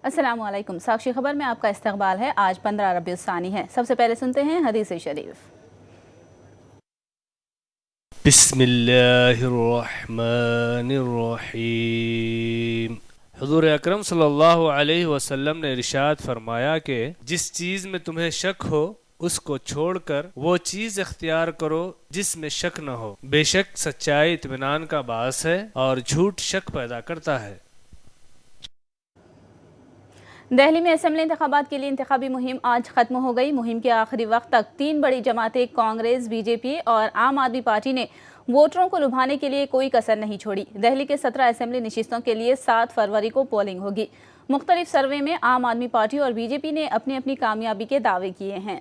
अस्सलाम वालेकुम। साक्षी खबर में आपका इस्तकबाल है। आज 15 रबीउल सानी है। सबसे पहले सुनते हैं हदीस शरीफ। बिस्मिल्लाहिर्रहमानिर्रहीम। हुज़ूर अकरम सल्लल्लाहु अलैहि वसल्लम ने इरशाद फरमाया कि जिस चीज़ में तुम्हें शक हो उसको छोड़कर वो चीज़ इख्तियार करो जिसमें शक न हो। बेशक सच्चाई इत्मीनान का बास है और झूठ शक पैदा करता है। दिल्ली में असेंबली इंतखाबात के लिए इंतखाबी मुहिम आज खत्म हो गई। मुहिम के आखिरी वक्त तक 3 बड़ी जमातें कांग्रेस, बीजेपी और आम आदमी पार्टी ने वोटरों को लुभाने के लिए कोई कसर नहीं छोड़ी। दिल्ली के 17 असेंबली नशिस्तों के लिए 7 फरवरी को पोलिंग होगी। मुख्तलिफ सर्वे में आम आदमी पार्टी और बीजेपी ने अपनी अपनी कामयाबी के दावे किए हैं।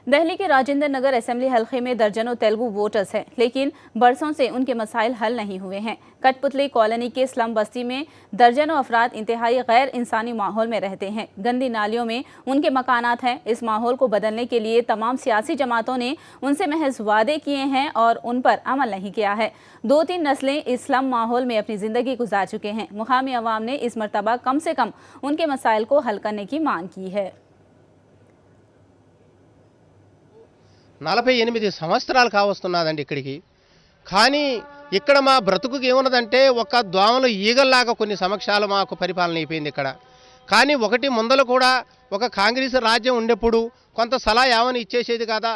दिल्ली के राजेंद्र नगर असेंबली हल्के में दर्जनों तेलुगु वोटर्स हैं, लेकिन बरसों से उनके मसाइल हल नहीं हुए हैं। कठपुतली कॉलोनी के स्लम बस्ती में दर्जनों अफराद इंतहाई गैर इंसानी माहौल में रहते हैं। गंदी नालियों में उनके मकानात हैं। इस माहौल को बदलने के लिए तमाम सियासी जमातों ने उनसे महज वादे किए हैं और उन पर अमल नहीं किया है। 2-3 नस्लें इस स्लम माहौल में अपनी ज़िंदगी गुजार चुके हैं। मुकामी अवाम ने इस मरतबा कम से कम उनके मसाइल को हल करने की मांग की है। 48 సంవత్సరాలు కావస్తున్నదండి ఇక్కడికి. కానీ ఇక్కడ మా బ్రతుకుకి ఏమున్నదంటే ఒక దోమలు ఈగల్లాగా కొన్ని సమక్షాలు మాకు పరిపాలన అయిపోయింది ఇక్కడ. కానీ ఒకటి ముందల కూడా ఒక కాంగ్రెస్ రాజ్యం ఉండేప్పుడు కొంత సలహా ఏమని ఇచ్చేసేది కదా,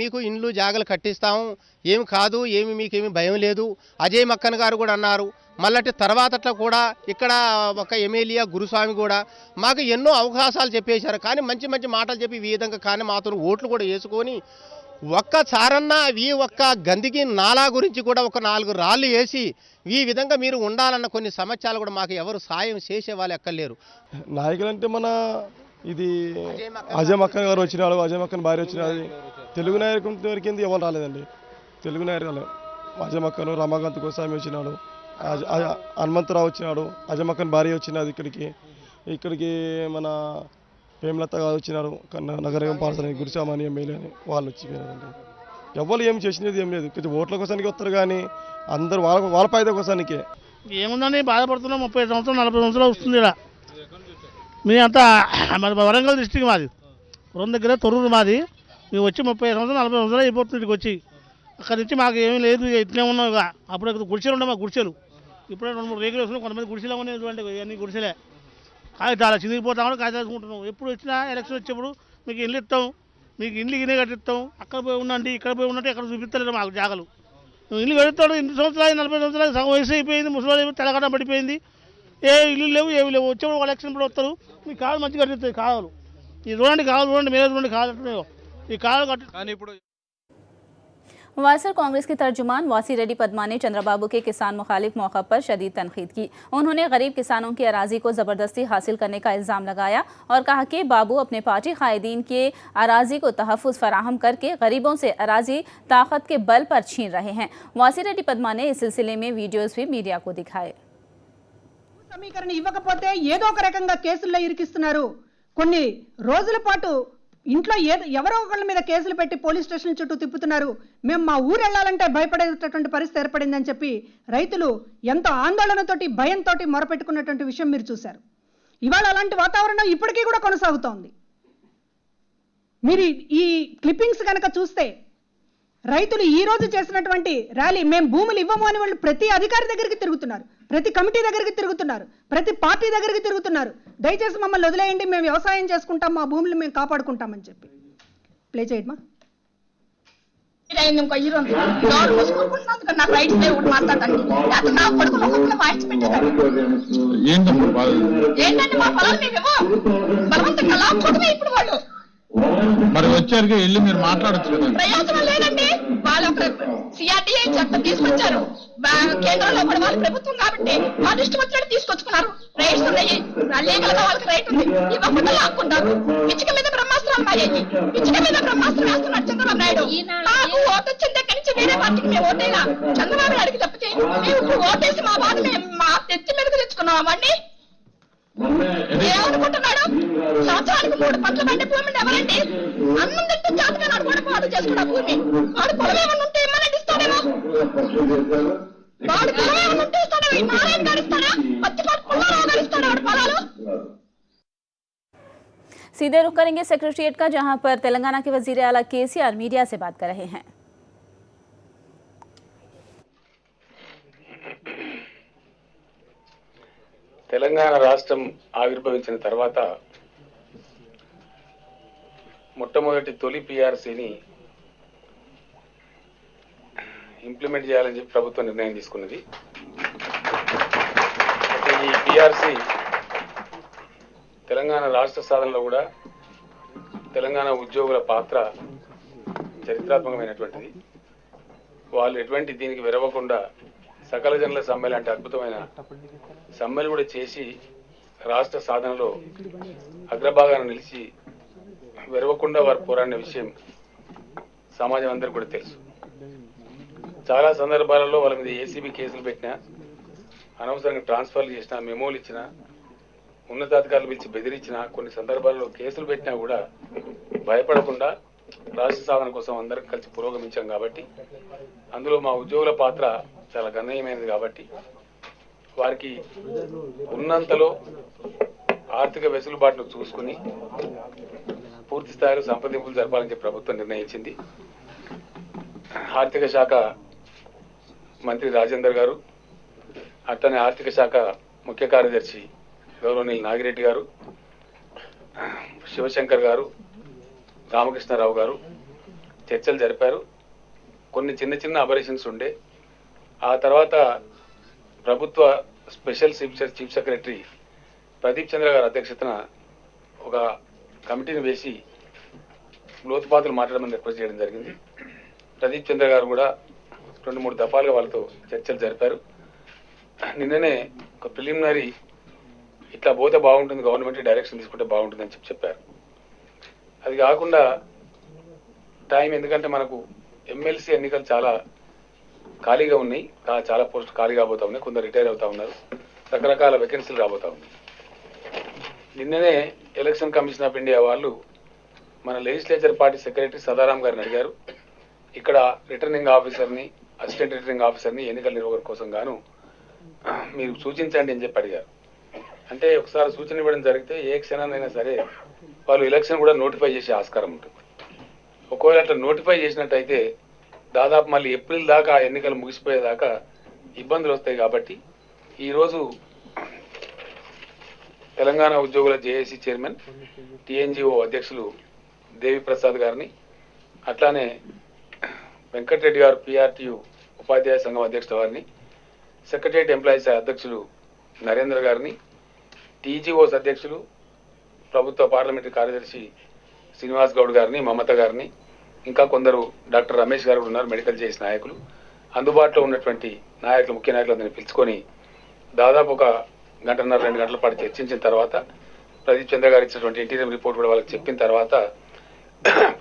మీకు ఇండ్లు జాగలు కట్టిస్తాము, ఏమి కాదు, మీకేమి భయం లేదు. అజయ్ మక్కన్ గారు కూడా అన్నారు. మళ్ళీ తర్వాతట్లో కూడా ఇక్కడ ఒక ఎమ్మెల్యే గురుస్వామి కూడా మాకు ఎన్నో అవకాశాలు చెప్పేశారు. కానీ మంచి మంచి మాటలు చెప్పి ఈ విధంగా కానీ మాతో ఓట్లు కూడా వేసుకొని ఒక్కసారన్నా ఈ ఒక్క గందికి నాలా గురించి కూడా ఒక 4 రాళ్ళు వేసి ఈ విధంగా మీరు ఉండాలన్న కొన్ని సమస్యలు కూడా మాకు ఎవరు సాయం చేసే వాళ్ళు ఎక్కలేరు. నాయకులంటే మన ఇది అజయ్ మక్కన్ గారు వచ్చినాడు, అజయ్ మక్కన్ భార్య వచ్చినది. తెలుగు నాయకుల వరకు ఎవరు రాలేదండి. తెలుగు నాయకులు అజయ్ మక్కన్, రమాకాంత్ గోస్వామి వచ్చినాడు, హనుమంతరావు వచ్చినాడు, అజయ్ మక్కన్ భార్య వచ్చినది. ఇక్కడికి మన హేమలత గారు వచ్చినారు, నగరం పాల్సని గురుసామాని ఎమ్మెల్యే అని వాళ్ళు వచ్చిపోయారండి. ఎవరు ఏం చేసినది ఏం లేదు. కొంచెం ఓట్ల కోసానికి వస్తారు కానీ అందరూ వాళ్ళ ఫాయిదా కోసానికే. ఏముందని బాధపడుతున్నాం. 30 సంవత్సరాలు 40 సంవత్సరాలు వస్తుంది ఇలా. మీ అంతా మరి వరంగల్ డిస్టిక్ మాది, వరం దగ్గర తొర్రూరు మాది. మేము వచ్చి 30 సంవత్సరాలు 40 సంవత్సరాలు అయిపోతుంది ఇక్కడికి వచ్చి. అక్కడి నుంచి మాకు ఏమీ లేదు, ఇట్లే ఉన్నాం. ఇక అప్పుడు గుడిసెలు ఉండే, మాకు గుడిసెలు ఇప్పుడే 2-3 రేకులు వస్తున్నాయి. కొంతమంది గుడిసెలు ఉన్నాయి, చూడండి అన్ని గుడిసెలే. కాగితాలు చినిగిపోతా కూడా కాగితాలు వేసుకుంటున్నాం. ఎప్పుడు వచ్చినా ఎలక్షన్ వచ్చేప్పుడు మీకు ఇల్లు ఇస్తాం, మీకు ఇల్లు గిన్నె కట్టిస్తాం, అక్కడ పోయి ఉండండి, ఇక్కడ పోయి ఉన్నట్టు ఎక్కడ చూపిస్తలేదు మాకు జాగలు. ఇల్లు కడుతాడు. 8 సంవత్సరాలు 40 సంవత్సరాలు సగం వయసు అయిపోయింది, ముసలి తెలగడం పడిపోయింది. ఏ ఇల్లు లేవు, ఏమి లేవు. వచ్చేప్పుడు ఎలక్షన్ కూడా వస్తారు, మీకు కాలు మంచిగా కట్టిస్తాయి. కావాలి ఇది చూడండి, కావాలి చూడండి, మీరే చూడండి, కావాలి ఈ కాలు కట్టి. కానీ ఇప్పుడు वासर कांग्रेस के तर्जुमान वासी रेड्डी पद्मा ने चंद्रबाबू के किसान मुखालिफ मौका पर शदीद तनकीद की। उन्होंने गरीब किसानों की अराजी को ज़बरदस्ती हासिल करने का इल्ज़ाम लगाया और कहा कि बाबू अपने पार्टी कायदीन के अराजी को तहफ़्फ़ुज़ फराहम करके गरीबों से अराजी ताकत के बल पर छीन रहे हैं। वासी रेड्डी पद्मा ने इस सिलसिले में वीडियोज़ भी मीडिया को दिखाए। సమీకరణ ఇవ్వకపోతే ఏదో ఒక రకంగా కేసుల్లో ఇరికిస్తున్నారు. కొన్ని రోజుల పాటు ఇంట్లో ఎవరో ఒకళ్ళ మీద కేసులు పెట్టి పోలీస్ స్టేషన్ చుట్టూ తిప్పుతున్నారు. మేము మా ఊరు వెళ్ళాలంటే భయపడేటటువంటి పరిస్థితి ఏర్పడిందని చెప్పి రైతులు ఎంతో ఆందోళనతోటి భయంతో మొరపెట్టుకున్నటువంటి విషయం మీరు చూశారు. ఇవాళ అలాంటి వాతావరణం ఇప్పటికీ కూడా కొనసాగుతోంది. మీరు ఈ క్లిప్పింగ్స్ కనుక చూస్తే రైతులు ఈ రోజు చేసినటువంటి ర్యాలీ, మేము భూములు ఇవ్వము అని వాళ్ళు ప్రతి అధికారి దగ్గరికి తిరుగుతున్నారు, ప్రతి కమిటీ దగ్గరికి తిరుగుతున్నారు, ప్రతి పార్టీ దగ్గరికి తిరుగుతున్నారు. దయచేసి మమ్మల్ని వదిలేయండి, మేము వ్యవసాయం చేసుకుంటాం, మా భూములు మేము కాపాడుకుంటామని చెప్పి. ప్లే చేయడమా. మరి వచ్చారు వెళ్ళి మీరు మాట్లాడచ్చు కదా. ప్రయోజనం లేదండి. వాళ్ళు ఒక సిఆర్టీఐ చట్టం తీసుకొచ్చారు కేంద్రంలో కూడా, వాళ్ళు ప్రభుత్వం కాబట్టి వాళ్ళు ఇష్టం వచ్చినట్టు తీసుకొచ్చుకున్నారు. రైట్స్ ఉన్నాయి, లీగల్ గా వాళ్ళకి రైట్ ఉంది. ఇవ్వకుండా లాక్కుంటారు. పిచ్చిక మీద బ్రహ్మాస్త్రాలు మారేది, పిచ్చిక మీద బ్రహ్మాస్త్రం వేస్తున్నారు చంద్రబాబు నాయుడు. మాకు ఓటు వచ్చిన దగ్గర నుంచి వేరే పార్టీకి మేము ఓటేలా చంద్రబాబు నాయుడికి తప్పితే మేము ఇప్పుడు ఓటేసి మా బాధ మేము మా తెచ్చి మీదకి తెచ్చుకున్నాం. అవన్నీ ఏమనుకుంటున్నాడు? సంవత్సరానికి 3 పంటలు పండే భూమి ఎవరండి? అన్నం తింటే జాతగా నాడు కూడా పాడు చేసుకున్న భూమి. వాడు పొలం ఏమన్నా ఉంటే ఏమన్నా ఇస్తాడేమో, వాడు పొలం ఏమన్నా ఉంటే ఇస్తాడేమో. ఈ నారాయణ గారు ఇస్తాడా? పచ్చిపాటు పుల్లారావు గారు ఇస్తాడా వాడు పొలాలు? सीधे रुख करेंगे सेक्रेटेरिएट का, जहां पर तेलंगाना के वजीर आला केसीआर मीडिया से बात कर रहे हैं। తెలంగాణ రాష్ట్రం ఆవిర్భవించిన తర్వాత మొట్టమొదటి తొలి పిఆర్సీని ఇంప్లిమెంట్ చేయాలని చెప్పి ప్రభుత్వం నిర్ణయం తీసుకున్నది. ఈ పిఆర్సీ తెలంగాణ రాష్ట్ర సాధనలో కూడా తెలంగాణ ఉద్యోగుల పాత్ర చరిత్రాత్మకమైనటువంటిది. వాళ్ళు ఎటువంటి దీనికి విరవకుండా సకల జనుల సమ్మె లాంటి అద్భుతమైన సమ్మెలు కూడా చేసి రాష్ట్ర సాధనలో అగ్రభాగాన నిలిచి విరవకుండా వారు పోరాడిన విషయం సమాజం అందరికీ కూడా తెలుసు. చాలా సందర్భాలలో వాళ్ళ మీద ఏసీబీ కేసులు పెట్టినా, అనవసరంగా ట్రాన్స్ఫర్లు చేసినా, మెమోలు ఇచ్చినా, ఉన్నతాధికారులు పిలిచి బెదిరించినా, కొన్ని సందర్భాల్లో కేసులు పెట్టినా కూడా భయపడకుండా రాష్ట్ర సాధన కోసం అందరం కలిసి పురోగమించాం. కాబట్టి అందులో మా ఉద్యోగుల పాత్ర చాలా గణనీయమైనది. కాబట్టి వారికి ఉన్నంతలో ఆర్థిక వెసులుబాటును చూసుకుని పూర్తి స్థాయిలో సంప్రదింపులు జరపాలని చెప్పి ప్రభుత్వం నిర్ణయించింది. ఆర్థిక శాఖ మంత్రి రాజేందర్ గారు, అట్లనే ఆర్థిక శాఖ ముఖ్య కార్యదర్శి గౌరవనీయులు నాగిరెడ్డి గారు, శివశంకర్ గారు, రామకృష్ణారావు గారు చర్చలు జరిపారు. కొన్ని చిన్న చిన్న అబరేషన్స్ ఉండే. ఆ తర్వాత ప్రభుత్వ special chief secretary Pradeep Chandra గారి అధ్యక్షతన ఒక కమిటీని వేసి లోతుపాతులు మాట్లాడమని రిక్వెస్ట్ చేయడం జరిగింది. ప్రదీప్ చంద్ర గారు కూడా 2-3 దఫాలుగా వాళ్ళతో చర్చలు జరిపారు. నిన్ననే ఒక ప్రిలిమినరీ ఇట్లా పోతే బాగుంటుంది, గవర్నమెంట్ డైరెక్షన్ తీసుకుంటే బాగుంటుందని చెప్పారు. అది కాకుండా టైం, ఎందుకంటే మనకు ఎమ్మెల్సీ ఎన్నికలు చాలా ఖాళీగా ఉన్నాయి, చాలా పోస్టులు ఖాళీ కాబోతా ఉన్నాయి, కొందరు రిటైర్ అవుతా ఉన్నారు, రకరకాల వేకెన్సీలు రాబోతా ఉన్నాయి. నిన్ననే ఎలక్షన్ కమిషన్ ఆఫ్ ఇండియా వాళ్ళు మన లెజిస్లేచర్ పార్టీ సెక్రటరీ సదారాం గారిని అడిగారు, ఇక్కడ రిటర్నింగ్ ఆఫీసర్ని, అసిస్టెంట్ రిటర్నింగ్ ఆఫీసర్ని ఎన్నికల నిర్వహణ కోసం గాను మీరు సూచించండి అని చెప్పి అడిగారు. అంటే ఒకసారి సూచన ఇవ్వడం జరిగితే ఏ క్షణానైనా సరే వాళ్ళు ఎలక్షన్ కూడా నోటిఫై చేసే ఆస్కారం ఉంటుంది. ఒకవేళ అట్లా నోటిఫై చేసినట్టయితే దాదాపు మళ్ళీ ఏప్రిల్ దాకా ఎన్నికలు ముగిసిపోయేదాకా ఇబ్బందులు వస్తాయి. కాబట్టి ఈరోజు తెలంగాణ ఉద్యోగుల జేఏసీ చైర్మన్, టీఎన్జిఓ అధ్యక్షులు దేవి ప్రసాద్ గారిని, అట్లానే వెంకటరెడ్డి గారు పిఆర్టీయు ఉపాధ్యాయ సంఘం అధ్యక్షుల వారిని, సెక్రటరియట్ ఎంప్లాయీస్ అధ్యక్షులు నరేంద్ర గారిని, టీజీఓస్ అధ్యక్షులు ప్రభుత్వ పార్లమెంటరీ కార్యదర్శి శ్రీనివాస్ గౌడ్ గారిని, మమత గారిని, ఇంకా కొందరు డాక్టర్ రమేష్ గారు ఉన్నారు, మెడికల్ జేఏసీ నాయకులు, అందుబాటులో ఉన్నటువంటి నాయకులు, ముఖ్య నాయకులందరినీ పిలుచుకొని దాదాపు 1 గంటన్నర 2 గంటల పాటు చర్చించిన తర్వాత ప్రదీప్ చంద్ర గారు ఇచ్చినటువంటి ఇంటీరియం రిపోర్ట్ కూడా వాళ్ళకి చెప్పిన తర్వాత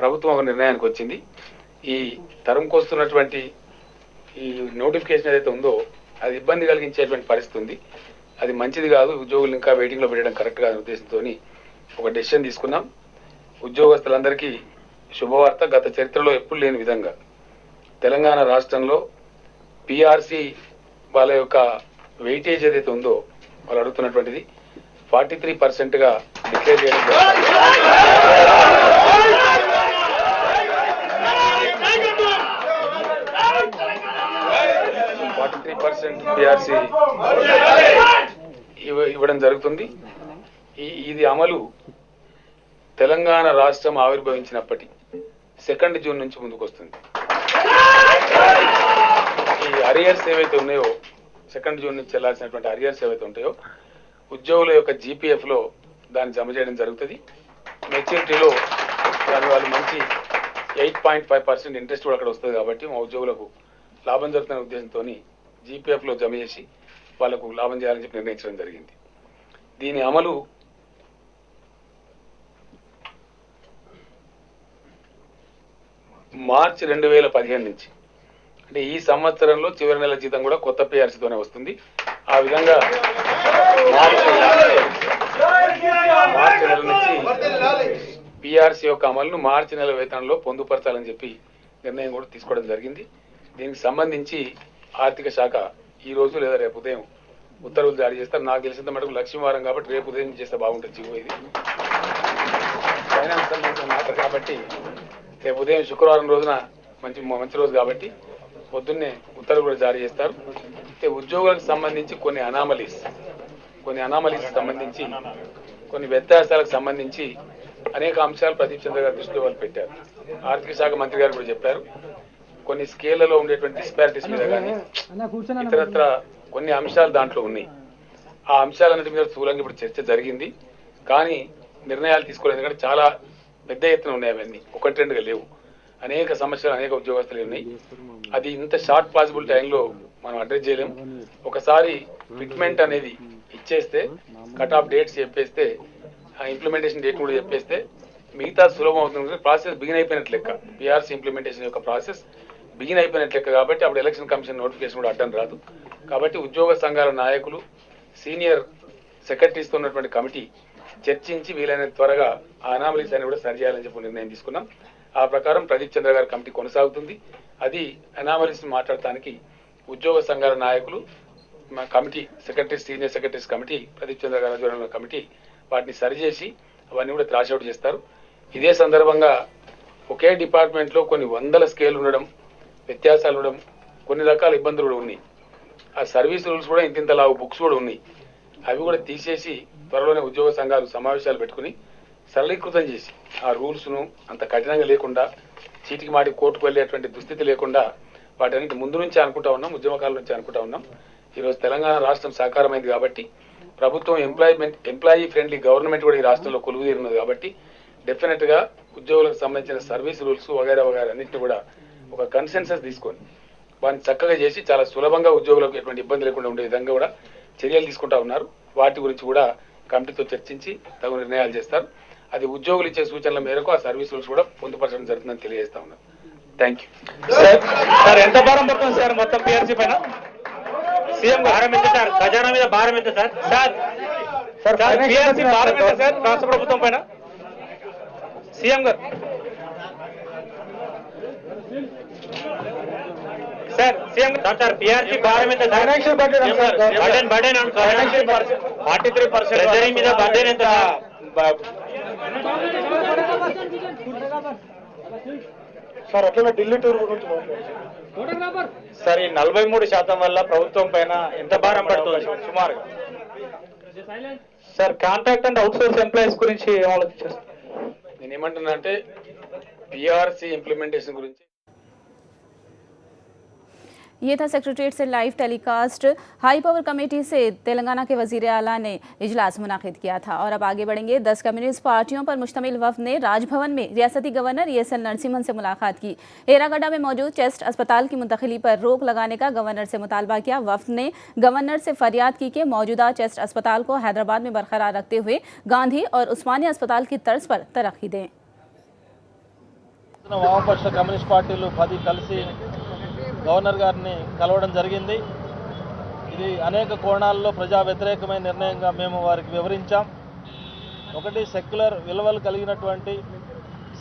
ప్రభుత్వం ఒక నిర్ణయానికి వచ్చింది. ఈ తరంకొస్తున్నటువంటి ఈ నోటిఫికేషన్ ఏదైతే ఉందో అది ఇబ్బంది కలిగించేటువంటి పరిస్థితి ఉంది, అది మంచిది కాదు, ఉద్యోగులు ఇంకా వెయిటింగ్లో పెట్టడం కరెక్ట్ కాదు ఉద్దేశంతో ఒక డెసిషన్ తీసుకున్నాం. ఉద్యోగస్తులందరికీ శుభవార్త. గత చరిత్రలో ఎప్పుడు లేని విధంగా తెలంగాణ రాష్ట్రంలో పిఆర్సీ వాళ్ళ యొక్క వెయిటేజ్ ఏదైతే ఉందో వాళ్ళు అడుగుతున్నటువంటిది 43%గా డిక్లేర్ చేయడం జరిగింది. 43% పిఆర్సీ ఇవ్వడం జరుగుతుంది. ఇది అమలు తెలంగాణ రాష్ట్రం ఆవిర్భవించినప్పటి 2 జూన్ నుంచి ముందుకు వస్తుంది. ఈ అరియర్స్ ఏవైతే ఉన్నాయో 2 జూన్ నుంచి చెల్లాల్సినటువంటి అరియర్స్ ఏవైతే ఉంటాయో ఉద్యోగుల యొక్క జీపీఎఫ్లో దాన్ని జమ చేయడం జరుగుతుంది. మెచ్యూరిటీలో దాని వాళ్ళు మంచి 8.5% ఇంట్రెస్ట్ కూడా అక్కడ వస్తుంది. కాబట్టి మా ఉద్యోగులకు లాభం జరుగుతున్న ఉద్దేశంతో జీపీఎఫ్లో జమ చేసి వాళ్లకు లాభం చేయాలని చెప్పి నిర్ణయించడం జరిగింది. దీని అమలు మార్చి 2015 నుంచి, అంటే ఈ సంవత్సరంలో చివరి నెల జీతం కూడా కొత్త పిఆర్సీతోనే వస్తుంది. ఆ విధంగా మార్చి నెల నుంచి పిఆర్సీ యొక్క అమలును మార్చి నెల వేతనంలో పొందుపరచాలని చెప్పి నిర్ణయం కూడా తీసుకోవడం జరిగింది. దీనికి సంబంధించి ఆర్థిక శాఖ ఈ రోజు లేదా రేపు ఉదయం ఉత్తర్వులు జారీ చేస్తారు. నాకు తెలిసినంత మటుకు లక్ష్మీవారం కాబట్టి రేపు ఉదయం చేస్తే బాగుంటుంది. జీవో ఇది ఫైనాన్స్ సంబంధించిన మ్యాటర్ కాబట్టి రేపు ఉదయం శుక్రవారం రోజున మంచి రోజు కాబట్టి పొద్దున్నే ఉత్తర్వులు కూడా జారీ చేస్తారు. అయితే ఉద్యోగులకు సంబంధించి కొన్ని అనామలీస్ సంబంధించి కొన్ని వ్యత్యాసాలకు సంబంధించి అనేక అంశాలు ప్రదీప్ చంద్ర గారి దృష్టిలో వాళ్ళు పెట్టారు. ఆర్థిక శాఖ మంత్రి గారు కూడా చెప్పారు. కొన్ని స్కేళ్లలో ఉండేటువంటి డిస్పారిటీస్ మీద కానీ ఇతరత్ర కొన్ని అంశాలు దాంట్లో ఉన్నాయి. ఆ అంశాలన్నిటి మీద స్థూలంగా ఇప్పుడు చర్చ జరిగింది. కానీ నిర్ణయాలు తీసుకోలేదు. ఎందుకంటే చాలా పెద్ద ఎత్తున ఉన్నాయి. అవన్నీ ఒకటి రెండుగా లేవు. అనేక సమస్యలు అనేక ఉద్యోగస్తులు ఉన్నాయి. అది ఇంత షార్ట్ పాసిబుల్ టైంలో మనం అడ్రస్ చేయలేము. ఒకసారి ఫిట్మెంట్ అనేది ఇచ్చేస్తే కట్ ఆఫ్ డేట్స్ చెప్పేస్తే ఇంప్లిమెంటేషన్ డేట్ కూడా చెప్పేస్తే మిగతా సులభం అవుతుంది. ప్రాసెస్ బిగిన్ అయిపోయినట్లు లెక్క. పిఆర్సీ ఇంప్లిమెంటేషన్ యొక్క ప్రాసెస్ బిగిన్ అయిపోయినట్లు లెక్క కాబట్టి అప్పుడు ఎలక్షన్ కమిషన్ నోటిఫికేషన్ కూడా అడ్డం రాదు. కాబట్టి ఉద్యోగ సంఘాల నాయకులు సీనియర్ సెక్రటరీస్తో ఉన్నటువంటి కమిటీ చర్చించి వీలైన త్వరగా ఆ అనామలీస్ అని కూడా సరిచేయాలని చెప్పి నిర్ణయం తీసుకున్నాం. ఆ ప్రకారం ప్రదీప్ చంద్ర గారి కమిటీ కొనసాగుతుంది. అది అనామలీస్ మాట్లాడటానికి ఉద్యోగ సంఘాల నాయకులు committee secretaries senior secretaries committee Pradeep Chandra గారి ఆధ్వర్యంలో కమిటీ వాటిని సరిచేసి అవన్నీ కూడా త్రాషౌట్ చేస్తారు. ఇదే సందర్భంగా ఒకే డిపార్ట్మెంట్లో కొన్ని వందల స్కేల్ ఉండడం, వ్యత్యాసాలు ఉండడం, కొన్ని రకాల ఇబ్బందులు కూడా ఉన్నాయి. ఆ సర్వీస్ రూల్స్ కూడా ఇంతింతలా బుక్స్ కూడా ఉన్నాయి. అవి కూడా తీసేసి త్వరలోనే ఉద్యోగ సంఘాలు సమావేశాలు పెట్టుకుని సరళీకృతం చేసి ఆ రూల్స్ను అంత కఠినంగా లేకుండా చీటికి మాటి కోర్టుకు వెళ్ళేటువంటి దుస్థితి లేకుండా వాటన్నిటి ముందు నుంచి అనుకుంటా ఉన్నాం. ఉద్యమకాల నుంచి అనుకుంటా ఉన్నాం. ఈరోజు తెలంగాణ రాష్ట్రం సాకారమైంది కాబట్టి ప్రభుత్వం ఎంప్లాయీ ఫ్రెండ్లీ గవర్నమెంట్ కూడా ఈ రాష్ట్రంలో కొలువు తీరున్నది కాబట్టి డెఫినెట్ గా ఉద్యోగులకు సంబంధించిన సర్వీస్ రూల్స్ వగైరా అన్నింటినీ కూడా ఒక కన్సెన్సస్ తీసుకొని వాటిని చక్కగా చేసి చాలా సులభంగా ఉద్యోగులకు ఎటువంటి ఇబ్బంది లేకుండా ఉండే విధంగా కూడా చర్యలు తీసుకుంటా ఉన్నారు. వాటి గురించి కూడా కమిటీతో చర్చించి తగు నిర్ణయాలు చేస్తారు. అది ఉద్యోగులు ఇచ్చే సూచనల మేరకు ఆ సర్వీస్ రూల్స్ కూడా పొందుపరచడం జరుగుతుందని తెలియజేస్తా ఉన్నారు. Thank you. సార్ ఎంత భారం పడుతుంది సార్ మొత్తం పిఆర్సీ పైన? సీఎం భారం ఎంత సార్? ఖజానా మీద భారం ఎంత సార్? సార్ పిఆర్సీ భారం ఎంత సార్ రాష్ట్ర ప్రభుత్వం పైన? సీఎం గారు సార్ సీఎం సార్ పిఆర్సీ భారం ఎంత సార్? బర్డెన్ 43% ట్రెజరీ మీద బర్డెన్ ఎంత? సార్ అట్లా ఢిల్లీ టూర్ గురించి సార్ ఈ 43% వల్ల ప్రభుత్వం పైన ఎంత భారం పడుతుంది సుమారుగా? Sir contract and out source employees గురించి ఏం ఆలోచించారు? నేనేమంటున్నా అంటే పిఆర్సీ ఇంప్లిమెంటేషన్ గురించి ये था सेक्रेटरीट से live telecast. High power committee से तेलंगाना के वजीर आला ने इजलास मुनाकिद किया था। और अब आगे बढ़ेंगे। 10 कम्युनिस्ट पार्टियों पर मुश्तमिल वफ्द ने राजभवन में रियासती गवर्नर ESL नरसिम्हन से मुलाकात की। एरागड्डा में मौजूद चेस्ट अस्पताल की मुंतकिली पर रोक लगाने का गवर्नर से मुतालबा किया। वफ्द ने गवर्नर से फरियाद की कि मौजूदा चेस्ट अस्पताल को हैदराबाद में बरकरार रखते हुए गांधी और उस्मानिया अस्पताल की तर्ज पर तरक्की दें। వామపక్ష కమ్యూనిస్ట్ పార్టీలు 10 కలిసి గవర్నర్ గారిని కలవడం జరిగింది. ఇది అనేక కోణాల్లో ప్రజా వ్యతిరేకమైన నిర్ణయంగా మేము వారికి వివరించాం. ఒకటి, సెక్యులర్ విలువలు కలిగినటువంటి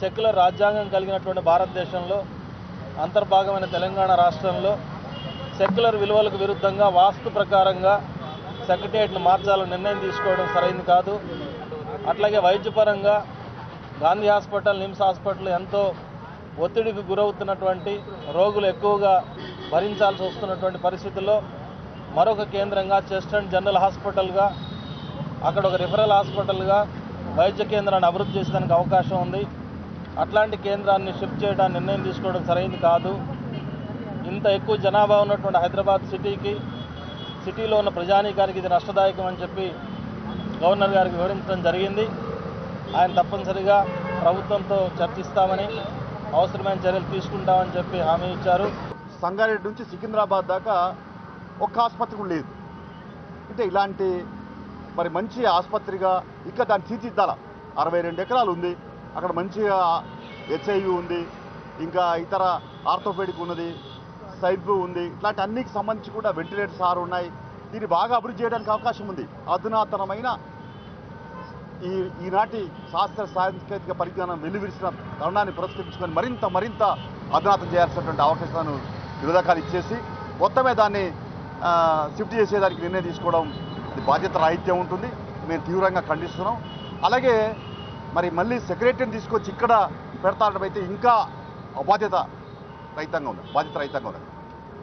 సెక్యులర్ రాజ్యాంగం కలిగినటువంటి భారతదేశంలో అంతర్భాగమైన తెలంగాణ రాష్ట్రంలో సెక్యులర్ విలువలకు విరుద్ధంగా వాస్తు ప్రకారంగా సెక్రటేరియట్ను మార్చాలని నిర్ణయం తీసుకోవడం సరైనది కాదు. అట్లాగే వైద్యపరంగా గాంధీ హాస్పిటల్, నిమ్స్ హాస్పిటల్ ఎంతో ఒత్తిడికి గురవుతున్నటువంటి రోగులు ఎక్కువగా భరించాల్సి వస్తున్నటువంటి పరిస్థితుల్లో మరొక కేంద్రంగా చెస్ట్ అండ్ జనరల్ హాస్పిటల్గా అక్కడ ఒక రిఫరల్ హాస్పిటల్గా వైద్య కేంద్రాన్ని అభివృద్ధి చేసేదానికి అవకాశం ఉంది. అట్లాంటి కేంద్రాన్ని షిఫ్ట్ చేయడానికి నిర్ణయం తీసుకోవడం సరైనది కాదు. ఇంత ఎక్కువ జనాభా ఉన్నటువంటి హైదరాబాద్ సిటీలో ఉన్న ప్రజానీకానికి ఇది నష్టదాయకం అని చెప్పి గవర్నర్ గారికి వివరించడం జరిగింది. ఆయన తప్పనిసరిగా ప్రభుత్వంతో చర్చిస్తామని, అవసరమైన చర్యలు తీసుకుంటామని చెప్పి హామీ ఇచ్చారు. సంగారెడ్డి నుంచి సికింద్రాబాద్ దాకా ఒక్క ఆసుపత్రి కూడా లేదు. అంటే ఇలాంటి మరి మంచి ఆసుపత్రిగా ఇంకా దాన్ని తీర్చిద్దాల. 62 ఎకరాలు ఉంది. అక్కడ మంచిగా HIU ఉంది, ఇంకా ఇతర ఆర్థోపెడిక్ ఉన్నది, సైడ్బు ఉంది. ఇట్లాంటి అన్నిటికి సంబంధించి కూడా వెంటిలేటర్స్ 6 ఉన్నాయి. దీన్ని బాగా అభివృద్ధి చేయడానికి అవకాశం ఉంది. అధునాతనమైన ఈనాటి శాస్త్ర సాంకేతిక పరిజ్ఞానం వెలువరిసిన తరుణాన్ని పురస్కరించుకొని మరింత అధునాతం చేయాల్సినటువంటి అవకాశాలను విరోధకాలు ఇచ్చేసి మొత్తమే దాన్ని షిఫ్ట్ చేసేదానికి నిర్ణయం తీసుకోవడం ఇది బాధ్యత రాహిత్యం ఉంటుంది. మేము తీవ్రంగా ఖండిస్తున్నాం. అలాగే మరి మళ్ళీ సెక్రటరీని తీసుకొచ్చి ఇక్కడ పెడతాడడం అయితే ఇంకా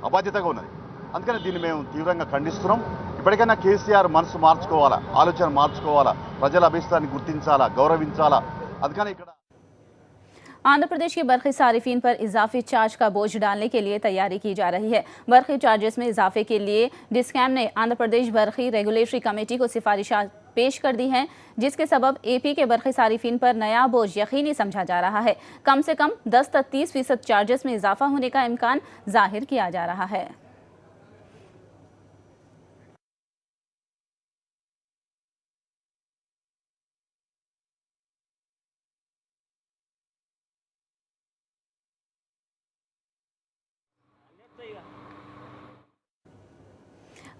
అబాధ్యతగా ఉన్నది. అందుకని దీన్ని మేము తీవ్రంగా ఖండిస్తున్నాం. ఇప్పటికైనా కేసీఆర్ మనసు మార్చుకోవాలా, ఆలోచన మార్చుకోవాలా, ప్రజల అభిష్టాన్ని గుర్తించాలా, గౌరవించాలా. అందుకని ఇక్కడ आंध्र प्रदेश के बरखी सारिफिन पर इजाफी चार्ज का बोझ डालने के लिए तैयारी की जा रही है। बरखी चार्जेस में इजाफे के लिए डिस्कैम ने आंध्र प्रदेश बरखी रेगुलेटरी कमेटी को सिफारिशात पेश कर दी हैं, जिसके सबब एपी के बरखी सारिफिन पर नया बोझ यकीनी समझा जा रहा है। कम से कम 10 तक 30% चार्जेस में इजाफा होने का इम्कान जाहिर किया जा रहा है।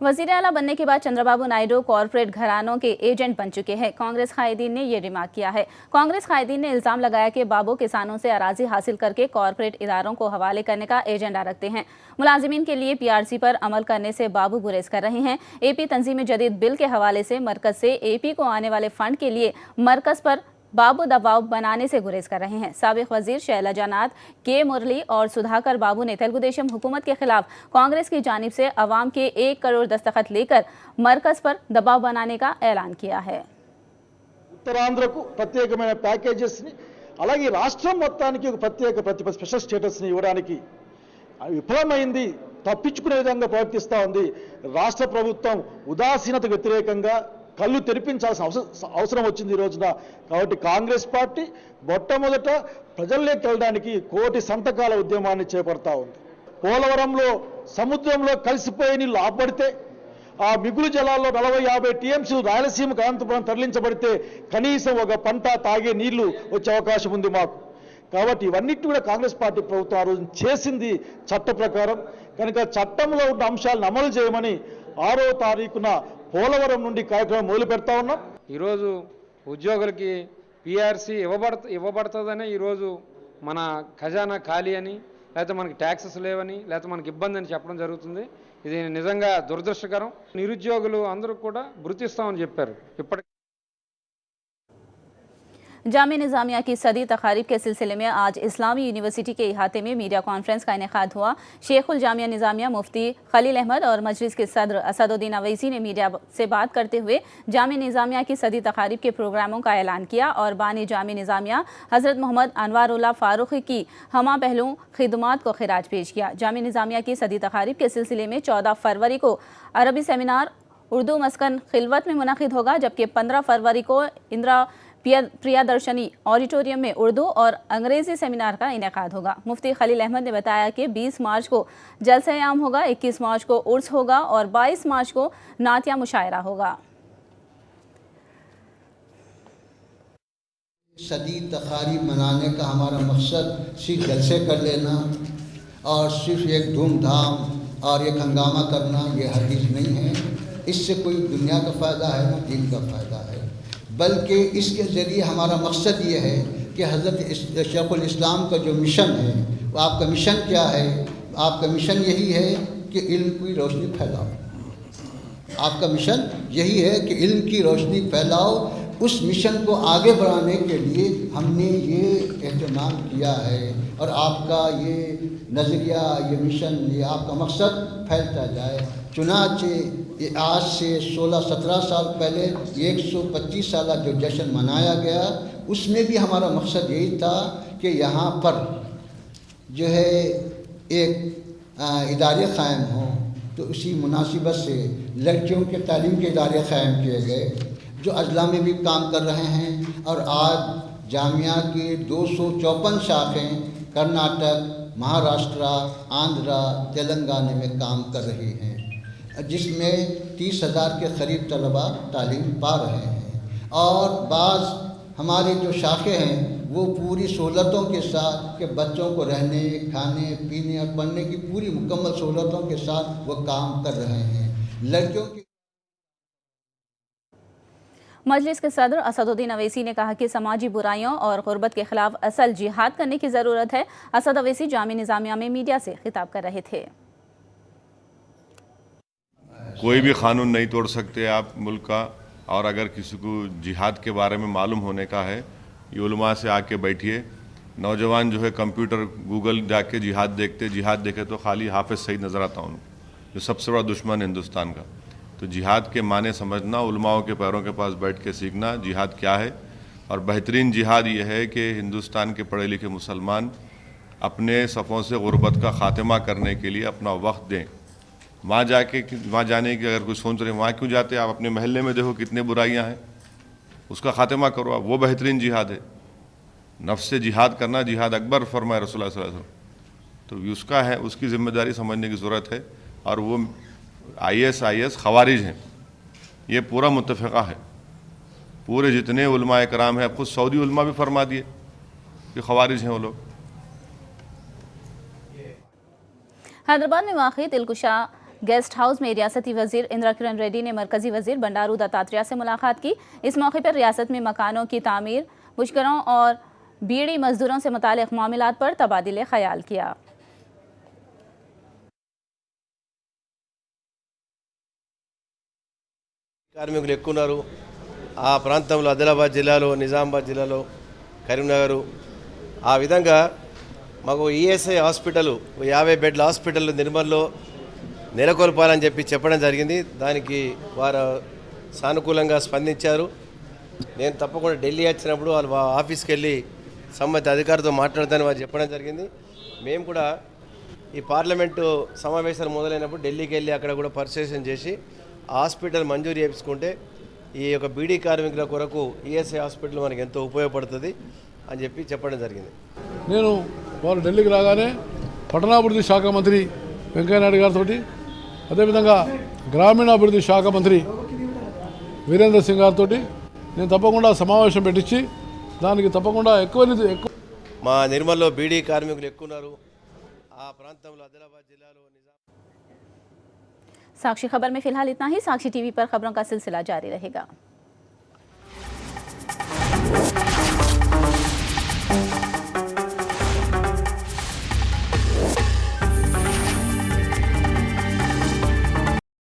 वजीर आला बनने के बाद चंद्रबाबू नायडू कॉरपोरेट घरानों के एजेंट बन चुके हैं। कांग्रेस कायदीन ने ये रिमार्क किया है। कांग्रेस कायदीन ने इल्जाम लगाया कि बाबू किसानों से अराजी हासिल करके कॉरपोरेट इदारों को हवाले करने का एजेंडा रखते हैं। मुलाजिमीन के लिए पीआरसी पर अमल करने से बाबू गुरेज कर रहे हैं। एपी तंजीम जदीद बिल के हवाले से मरकज से एपी को आने वाले फंड के लिए मरकज पर बाबू दबाव बनाने से गुरेज कर रहे हैं। साबिक वजीर शैलजा नाथ, के मुरली और सुधाकर बाबू ने तेलुगु देशम हुकूमत के खिलाफ कांग्रेस की जानिब से अवाम के 1 करोड़ दस्तखत लेकर मरकज पर दबाव बनाने का ऐलान किया है। ఉత్తరాంధ్రకు ప్రత్యేకమైన ప్యాకేజెస్ని అలాగే రాష్ట్రం మొత్తానికి ఒక ప్రత్యేక స్పెషల్ స్టేటస్ని ఇవ్వడానికి విఫలమైంది, తప్పించుకునే విధంగా ప్రవర్తిస్తూ ఉంది. రాష్ట్ర ప్రభుత్వం ఉదాసీనతకు వ్యతిరేకంగా కళ్ళు తెరిపించాల్సిన అవసరం వచ్చింది ఈ రోజున. కాబట్టి కాంగ్రెస్ పార్టీ మొట్టమొదట ప్రజల్లోకి వెళ్ళడానికి 1 కోటి సంతకాల ఉద్యమాన్ని చేపడతా ఉంది. పోలవరంలో సముద్రంలో కలిసిపోయే నీళ్లు ఆపడితే, ఆ మిగులు జలాల్లో 40-50 టీఎంసీలు రాయలసీమకు అనంతపురం తరలించబడితే కనీసం ఒక పంట తాగే నీళ్లు వచ్చే అవకాశం ఉంది మాకు. కాబట్టి ఇవన్నిటి కూడా కాంగ్రెస్ పార్టీ ప్రభుత్వం ఆ రోజు చేసింది చట్ట ప్రకారం. కనుక చట్టంలో ఉన్న అంశాలను అమలు చేయమని 6వ తారీఖున పోలవరం నుండి కార్యక్రమం మొదలు పెడతా ఉన్నాం. ఈరోజు ఉద్యోగులకి పిఆర్సీ ఇవ్వబడుతుందని ఈరోజు మన ఖజానా ఖాళీ అని, లేకపోతే మనకి ట్యాక్సెస్ లేవని, లేకపోతే మనకి ఇబ్బంది అని చెప్పడం జరుగుతుంది. ఇది నిజంగా దురదృష్టకరం. నిరుద్యోగులు అందరూ కూడా గుర్తిస్తామని చెప్పారు. ఇప్పటికే जामिया निज़ामिया की सदी तकारीब के सिलसिले में आज इस्लामी यूनिवर्सिटी के इहाते में मीडिया कॉन्फ्रेंस का इनेकाद हुआ। शेखुल जामिया निज़ामिया मुफ्ती खलील अहमद और मजलिस के सदर असदुद्दीन अवैसी ने मीडिया से बात करते हुए जामिया निज़ामिया की सदी तकारीब के प्रोग्रामों का ऐलान किया और बानी जामिया निज़ामिया हज़रत मोहम्मद अनवारुल्लाह फारूकी की हमा पहलू खिदमात को खिराज पेश किया। जामिया निज़ामिया की सदी तकारीब के सिलसिले में 14 फरवरी को अरबी सेमिनार उर्दू मस्कन खिलवत में मुनक़िद होगा, जबकि 15 फरवरी को इंदिरा प्रियदर्शनी ऑडिटोरियम में उर्दू और अंग्रेज़ी सेमिनार का इनेकाद होगा। मुफ्ती खलील अहमद ने बताया कि 20 मार्च को जलसा-ए-आम होगा, 21 मार्च को उर्स होगा और 22 मार्च को नातिया मुशायरा होगा। सदी तकारीब मनाने का हमारा मकसद सिर्फ जलसे कर लेना और सिर्फ एक धूमधाम और एक हंगामा करना ये हरगिज़ नहीं है। इससे कोई दुनिया का फ़ायदा है ना दीन का फ़ायदा है, बल्कि इसके ज़रिए हमारा मकसद ये है कि हज़रत शेखुल इस्लाम का जो मिशन है, वो आपका मिशन क्या है? आपका मिशन यही है कि इल्म की रोशनी फैलाओ। आपका मिशन यही है कि इल्म की रोशनी फैलाओ। उस मिशन को आगे बढ़ाने के लिए हमने ये एहतमाम किया है और आपका ये नज़रिया, ये मिशन, ये आपका मकसद फैलता जाए। चुनाचे ये आज से 16-17 साल पहले 125 साल जो जश्न मनाया गया, उसमें भी हमारा मकसद यही था कि यहाँ पर जो है एक इदारे क़ायम हों। तो उसी मुनासिबत से लड़कियों के तालीम के इदारे क़ायम किए गए जो अजला में भी काम कर रहे हैं और आज जामिया की 254 शाखें कर्नाटक, महाराष्ट्र, आंध्रा, तेलंगाना में काम कर रही हैं, जिसमें 30,000 के करीब तलबा तालीम पा रहे हैं। और बाज़ हमारे जो शाखें हैं वो पूरी सहूलतों के साथ कि बच्चों को रहने, खाने, पीने और पढ़ने की पूरी मुकम्मल सहूलतों के साथ वो काम कर रहे हैं। लड़कियों की मजलिस के सदर असदुद्दीन अवैसी ने कहा कि समाजी बुराइयों और गुर्बत के खिलाफ असल जिहाद करने की ज़रूरत है। असद अवैसी जामी निज़ामिया में मीडिया से खिताब कर रहे थे। कोई भी कानून नहीं तोड़ सकते आप मुल्क का, और अगर किसी को जिहाद के बारे में मालूम होने का है, ये उलमा से आके बैठिए। नौजवान जो है कंप्यूटर गूगल जाके जिहाद देखे तो खाली हाफिज सईद नज़र आता हूँ, जो सबसे बड़ा दुश्मन है हिंदुस्तान का। तो जिहाद के माने समझना, उलमाओं के पैरों के पास बैठ के सीखना जिहाद क्या है। और बेहतरीन जिहाद ये है कि हिंदुस्तान के पढ़े लिखे मुसलमान अपने सफ़ों से गुर्बत का ख़ात्मा करने के लिए अपना वक्त दें। वहाँ जाने की अगर कुछ सोच रहे वहाँ क्यों जाते, आप अपने महल्ले में देखो कितने बुराइयाँ हैं, उसका ख़ात्मा करो आप, वो बेहतरीन जिहाद है। नफ्स से जिहाद करना जिहाद अकबर फरमाए रसूलुल्लाह सल्लल्लाहु अलैहि वसल्लम। तो उसका है, उसकी ज़िम्मेदारी समझने की ज़रूरत है। और वो IS खवारिज हैं, ये पूरा मुत्तफ़िक़ा है। पूरे जितने उलमाए कराम हैं, खुद सऊदी उलमा भी फरमा दिए कि खवारिज हैं वो लोग। हैदराबाद में वाक़ई दिलकुशा गेस्ट हाउस में रियासती वज़ीर इंदिरा किरण रेड्डी ने मरकज़ी वज़ीर बंडारू दत्तात्रेय से मुलाकात की। इस मौके पर रियासत में मकानों की तामीर, मुश्किलों और बीड़ी मजदूरों से मुताल्लिक़ मामलात पर तबादिले ख़याल किया। కార్మికులు ఎక్కువ ఉన్నారు ఆ ప్రాంతంలో, ఆదిలాబాద్ జిల్లాలో, నిజామాబాద్ జిల్లాలో, కరీంనగర్, ఆ విధంగా మాకు ఈఎస్ఐ హాస్పిటల్ 50 బెడ్ల హాస్పిటల్ నిర్మల్లో నెలకొల్పాలని చెప్పడం జరిగింది. దానికి వారు సానుకూలంగా స్పందించారు. నేను తప్పకుండా ఢిల్లీ వచ్చినప్పుడు వాళ్ళ ఆఫీస్కి వెళ్ళి సంబంధిత అధికారితో మాట్లాడతానని వారు చెప్పడం జరిగింది. మేము కూడా ఈ పార్లమెంటు సమావేశాలు మొదలైనప్పుడు ఢిల్లీకి వెళ్ళి అక్కడ కూడా పరిశీలన చేసి హాస్పిటల్ మంజూరు చేయించుకుంటే ఈ యొక్క బీడీ కార్మికుల కొరకు ఈఎస్ఐ హాస్పిటల్ మనకి ఎంతో ఉపయోగపడుతుంది అని చెప్పడం జరిగింది. నేను వారు ఢిల్లీకి రాగానే పట్టణాభివృద్ధి శాఖ మంత్రి వెంకయ్యనాయుడు గారితో, అదేవిధంగా గ్రామీణాభివృద్ధి శాఖ మంత్రి వీరేంద్ర సింగ్ గారితో నేను తప్పకుండా సమావేశం పెట్టించి దానికి తప్పకుండా ఎక్కువ మా నిర్మల్లో బీడీ కార్మికులు ఎక్కువ ఉన్నారు ఆ ప్రాంతంలో, ఆదిలాబాద్ జిల్లాలో. साक्षी खबर में फिलहाल इतना ही। साक्षी टीवी पर खबरों का सिलसिला जारी रहेगा।